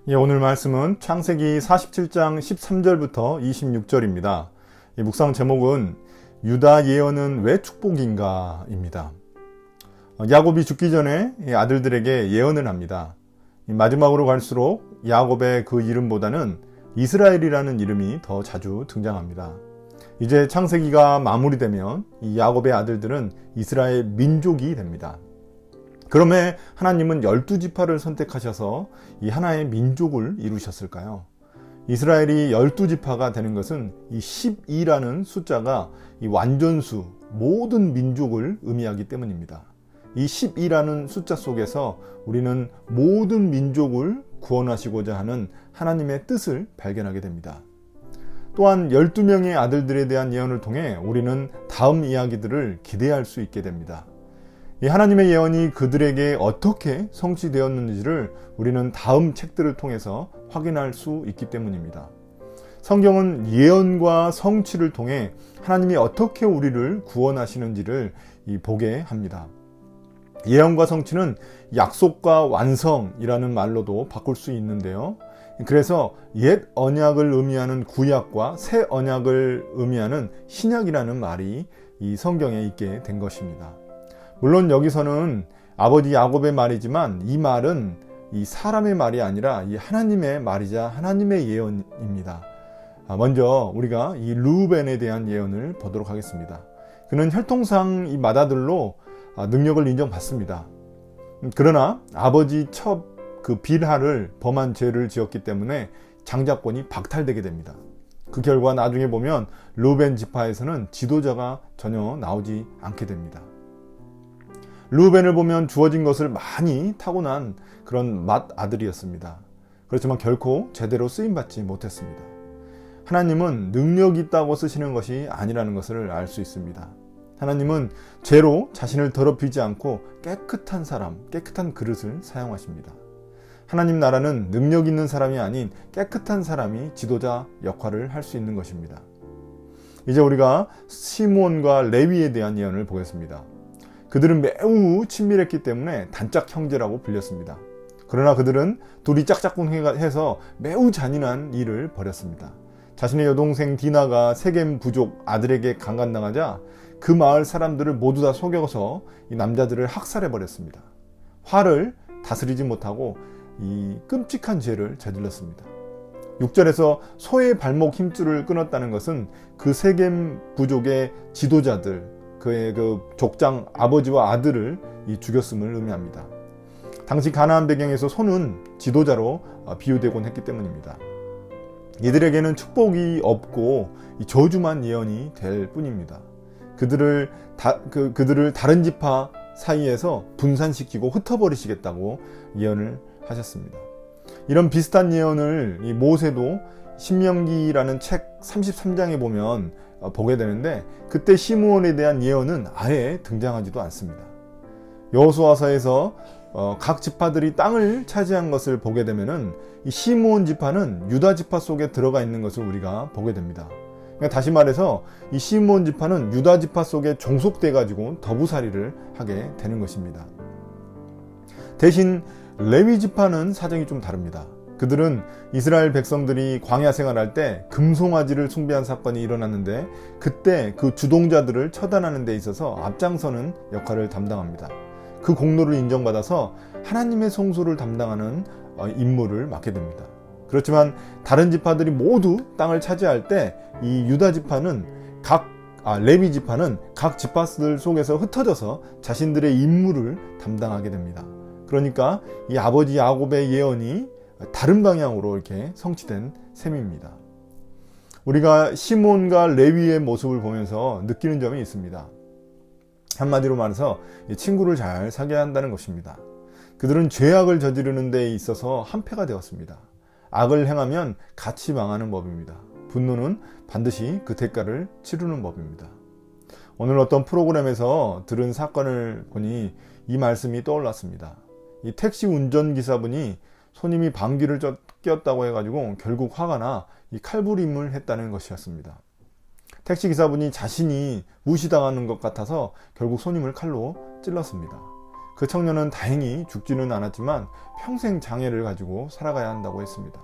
오늘 말씀은 창세기 47장 13절부터 26절입니다. 묵상 제목은 유다 예언은 왜 축복인가 입니다. 야곱이 죽기 전에 아들들에게 예언을 합니다. 마지막으로 갈수록 야곱의 그 이름보다는 이스라엘이라는 이름이 더 자주 등장합니다. 이제 창세기가 마무리되면 이 야곱의 아들들은 이스라엘 민족이 됩니다. 그러면 하나님은 12지파를 선택하셔서 이 하나의 민족을 이루셨을까요? 이스라엘이 12지파가 되는 것은 이 12라는 숫자가 이 완전수, 모든 민족을 의미하기 때문입니다. 이 12라는 숫자 속에서 우리는 모든 민족을 구원하시고자 하는 하나님의 뜻을 발견하게 됩니다. 또한 12명의 아들들에 대한 예언을 통해 우리는 다음 이야기들을 기대할 수 있게 됩니다. 이 하나님의 예언이 그들에게 어떻게 성취되었는지를 우리는 다음 책들을 통해서 확인할 수 있기 때문입니다. 성경은 예언과 성취를 통해 하나님이 어떻게 우리를 구원하시는지를 보게 합니다. 예언과 성취는 약속과 완성이라는 말로도 바꿀 수 있는데요. 그래서 옛 언약을 의미하는 구약과 새 언약을 의미하는 신약이라는 말이 이 성경에 있게 된 것입니다. 물론 여기서는 아버지 야곱의 말이지만 이 말은 이 사람의 말이 아니라 이 하나님의 말이자 하나님의 예언입니다. 먼저 우리가 이 르우벤에 대한 예언을 보도록 하겠습니다. 그는 혈통상 이 맏아들로 능력을 인정받습니다. 그러나 아버지 첩 그 빌하를 범한 죄를 지었기 때문에 장자권이 박탈되게 됩니다. 그 결과 나중에 보면 르우벤 지파에서는 지도자가 전혀 나오지 않게 됩니다. 르우벤을 보면 주어진 것을 많이 타고난 그런 맏아들이었습니다. 그렇지만 결코 제대로 쓰임받지 못했습니다. 하나님은 능력 있다고 쓰시는 것이 아니라는 것을 알 수 있습니다. 하나님은 죄로 자신을 더럽히지 않고 깨끗한 사람, 깨끗한 그릇을 사용하십니다. 하나님 나라는 능력 있는 사람이 아닌 깨끗한 사람이 지도자 역할을 할 수 있는 것입니다. 이제 우리가 시므온과 레위에 대한 예언을 보겠습니다. 그들은 매우 친밀했기 때문에 단짝 형제라고 불렸습니다. 그러나 그들은 둘이 짝짝꿍해서 매우 잔인한 일을 벌였습니다. 자신의 여동생 디나가 세겜 부족 아들에게 강간당하자 그 마을 사람들을 모두 다 속여서 이 남자들을 학살해버렸습니다. 화를 다스리지 못하고 이 끔찍한 죄를 저질렀습니다. 6절에서 소의 발목 힘줄을 끊었다는 것은 그 세겜 부족의 지도자들, 그의 그 족장 아버지와 아들을 죽였음을 의미합니다. 당시 가나안 배경에서 소는 지도자로 비유되곤 했기 때문입니다. 이들에게는 축복이 없고 저주만 예언이 될 뿐입니다. 그들을 다른 지파 사이에서 분산시키고 흩어버리시겠다고 예언을 하셨습니다. 이런 비슷한 예언을 이 모세도 신명기라는 책 33장에 보면 보게 되는데 그때 시므온에 대한 예언은 아예 등장하지도 않습니다. 여호수아서에서 각 지파들이 땅을 차지한 것을 보게 되면은 이 시므온 지파는 유다 지파 속에 들어가 있는 것을 우리가 보게 됩니다. 그러니까 다시 말해서 이 시므온 지파는 유다 지파 속에 종속돼 가지고 더부살이를 하게 되는 것입니다. 대신 레위 지파는 사정이 좀 다릅니다. 그들은 이스라엘 백성들이 광야 생활할 때 금송아지를 숭배한 사건이 일어났는데 그때 그 주동자들을 처단하는 데 있어서 앞장서는 역할을 담당합니다. 그 공로를 인정받아서 하나님의 성소를 담당하는 임무를 맡게 됩니다. 그렇지만 다른 지파들이 모두 땅을 차지할 때 이 유다 지파는 레위 지파는 각 지파들 속에서 흩어져서 자신들의 임무를 담당하게 됩니다. 그러니까 이 아버지 야곱의 예언이 다른 방향으로 이렇게 성취된 셈입니다. 우리가 시므온과 레위의 모습을 보면서 느끼는 점이 있습니다. 한마디로 말해서 친구를 잘 사귀어야 한다는 것입니다. 그들은 죄악을 저지르는 데 있어서 한패가 되었습니다. 악을 행하면 같이 망하는 법입니다. 분노는 반드시 그 대가를 치르는 법입니다. 오늘 어떤 프로그램에서 들은 사건을 보니 이 말씀이 떠올랐습니다. 이 택시 운전기사분이 손님이 방귀를 꼈다고 해가지고 결국 화가 나 이 칼부림을 했다는 것이었습니다. 택시기사분이 자신이 무시당하는 것 같아서 결국 손님을 칼로 찔렀습니다. 그 청년은 다행히 죽지는 않았지만 평생 장애를 가지고 살아가야 한다고 했습니다.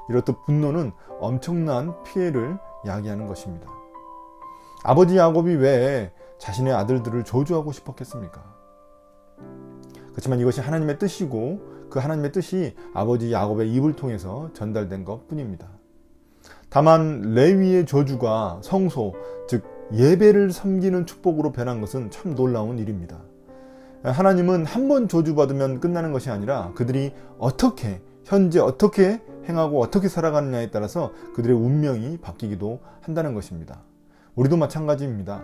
이렇듯 분노는 엄청난 피해를 야기하는 것입니다. 아버지 야곱이 왜 자신의 아들들을 저주하고 싶었겠습니까? 그렇지만 이것이 하나님의 뜻이고 그 하나님의 뜻이 아버지 야곱의 입을 통해서 전달된 것 뿐입니다. 다만 레위의 저주가 성소, 즉 예배를 섬기는 축복으로 변한 것은 참 놀라운 일입니다. 하나님은 한 번 저주받으면 끝나는 것이 아니라 그들이 현재 어떻게 행하고 어떻게 살아가느냐에 따라서 그들의 운명이 바뀌기도 한다는 것입니다. 우리도 마찬가지입니다.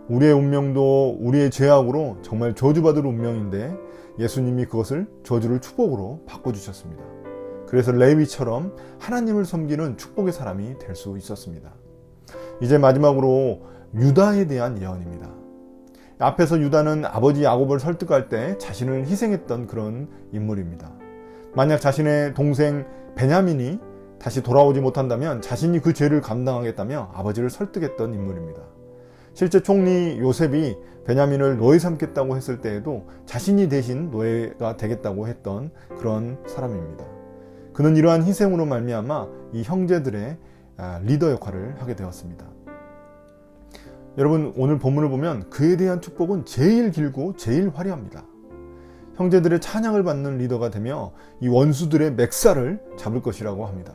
우리의 운명도 우리의 죄악으로 정말 저주받을 운명인데 예수님이 그것을 저주를 축복으로 바꿔주셨습니다. 그래서 레위처럼 하나님을 섬기는 축복의 사람이 될 수 있었습니다. 이제 마지막으로 유다에 대한 예언입니다. 앞에서 유다는 아버지 야곱을 설득할 때 자신을 희생했던 그런 인물입니다. 만약 자신의 동생 베냐민이 다시 돌아오지 못한다면 자신이 그 죄를 감당하겠다며 아버지를 설득했던 인물입니다. 실제 총리 요셉이 베냐민을 노예 삼겠다고 했을 때에도 자신이 대신 노예가 되겠다고 했던 그런 사람입니다. 그는 이러한 희생으로 말미암아 이 형제들의 리더 역할을 하게 되었습니다. 여러분, 오늘 본문을 보면 그에 대한 축복은 제일 길고 제일 화려합니다. 형제들의 찬양을 받는 리더가 되며 이 원수들의 멱살을 잡을 것이라고 합니다.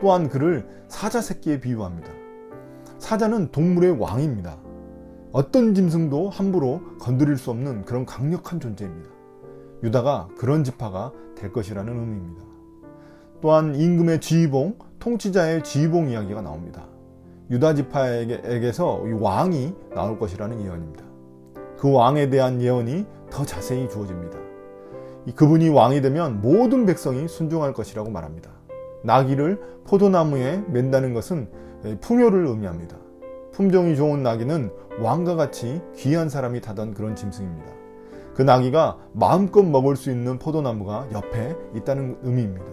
또한 그를 사자 새끼에 비유합니다. 사자는 동물의 왕입니다. 어떤 짐승도 함부로 건드릴 수 없는 그런 강력한 존재입니다. 유다가 그런 지파가 될 것이라는 의미입니다. 또한 임금의 지휘봉, 통치자의 지휘봉 이야기가 나옵니다. 유다 지파에게서 왕이 나올 것이라는 예언입니다. 그 왕에 대한 예언이 더 자세히 주어집니다. 그분이 왕이 되면 모든 백성이 순종할 것이라고 말합니다. 나귀를 포도나무에 맨다는 것은 풍요를 의미합니다. 품종이 좋은 나귀는 왕과 같이 귀한 사람이 타던 그런 짐승입니다. 그 나귀가 마음껏 먹을 수 있는 포도나무가 옆에 있다는 의미입니다.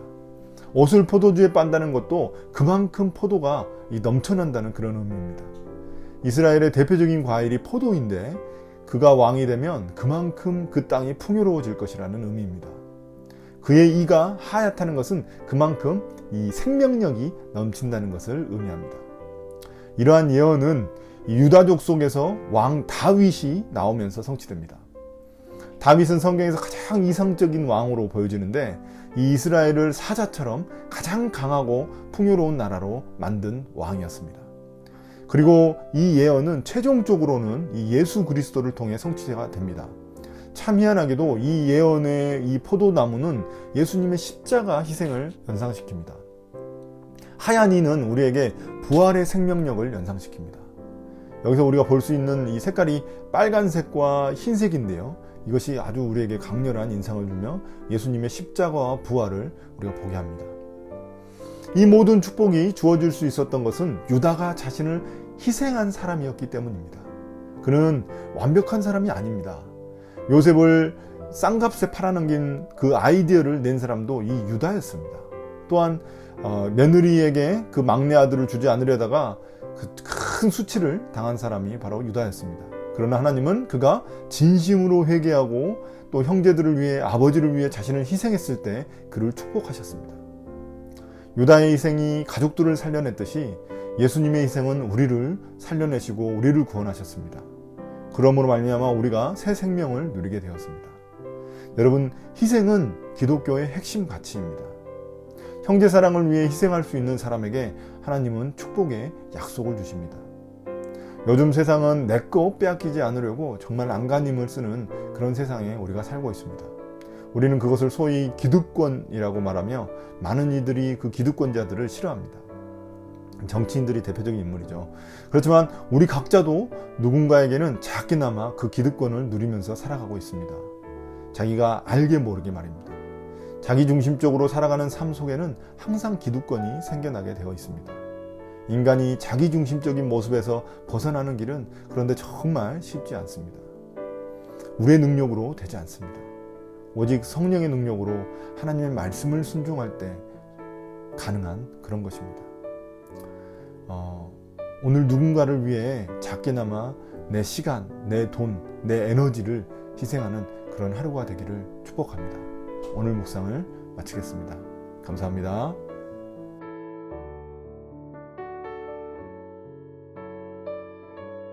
옷을 포도주에 빤다는 것도 그만큼 포도가 넘쳐난다는 그런 의미입니다. 이스라엘의 대표적인 과일이 포도인데 그가 왕이 되면 그만큼 그 땅이 풍요로워질 것이라는 의미입니다. 그의 이가 하얗다는 것은 그만큼 이 생명력이 넘친다는 것을 의미합니다. 이러한 예언은 유다족 속에서 왕 다윗이 나오면서 성취됩니다. 다윗은 성경에서 가장 이상적인 왕으로 보여지는데 이 이스라엘을 사자처럼 가장 강하고 풍요로운 나라로 만든 왕이었습니다. 그리고 이 예언은 최종적으로는 이 예수 그리스도를 통해 성취가 됩니다. 참 희한하게도 이 예언의 이 포도나무는 예수님의 십자가 희생을 연상시킵니다. 하얀 이는 우리에게 부활의 생명력을 연상시킵니다. 여기서 우리가 볼 수 있는 이 색깔이 빨간색과 흰색인데요. 이것이 아주 우리에게 강렬한 인상을 주며 예수님의 십자가와 부활을 우리가 보게 합니다. 이 모든 축복이 주어질 수 있었던 것은 유다가 자신을 희생한 사람이었기 때문입니다. 그는 완벽한 사람이 아닙니다. 요셉을 싼값에 팔아넘긴 그 아이디어를 낸 사람도 이 유다였습니다. 또한 며느리에게 그 막내 아들을 주지 않으려다가 그 큰 수치를 당한 사람이 바로 유다였습니다. 그러나 하나님은 그가 진심으로 회개하고 또 형제들을 위해 아버지를 위해 자신을 희생했을 때 그를 축복하셨습니다. 유다의 희생이 가족들을 살려냈듯이 예수님의 희생은 우리를 살려내시고 우리를 구원하셨습니다. 그러므로 말미암아 우리가 새 생명을 누리게 되었습니다. 여러분, 희생은 기독교의 핵심 가치입니다. 형제 사랑을 위해 희생할 수 있는 사람에게 하나님은 축복의 약속을 주십니다. 요즘 세상은 내 거 빼앗기지 않으려고 정말 안간힘을 쓰는 그런 세상에 우리가 살고 있습니다. 우리는 그것을 소위 기득권이라고 말하며 많은 이들이 그 기득권자들을 싫어합니다. 정치인들이 대표적인 인물이죠. 그렇지만 우리 각자도 누군가에게는 작게나마 그 기득권을 누리면서 살아가고 있습니다. 자기가 알게 모르게 말입니다. 자기중심적으로 살아가는 삶 속에는 항상 기득권이 생겨나게 되어 있습니다. 인간이 자기중심적인 모습에서 벗어나는 길은 그런데 정말 쉽지 않습니다. 우리의 능력으로 되지 않습니다. 오직 성령의 능력으로 하나님의 말씀을 순종할 때 가능한 그런 것입니다. 오늘 누군가를 위해 작게나마 내 시간, 내 돈, 내 에너지를 희생하는 그런 하루가 되기를 축복합니다. 오늘 묵상을 마치겠습니다. 감사합니다.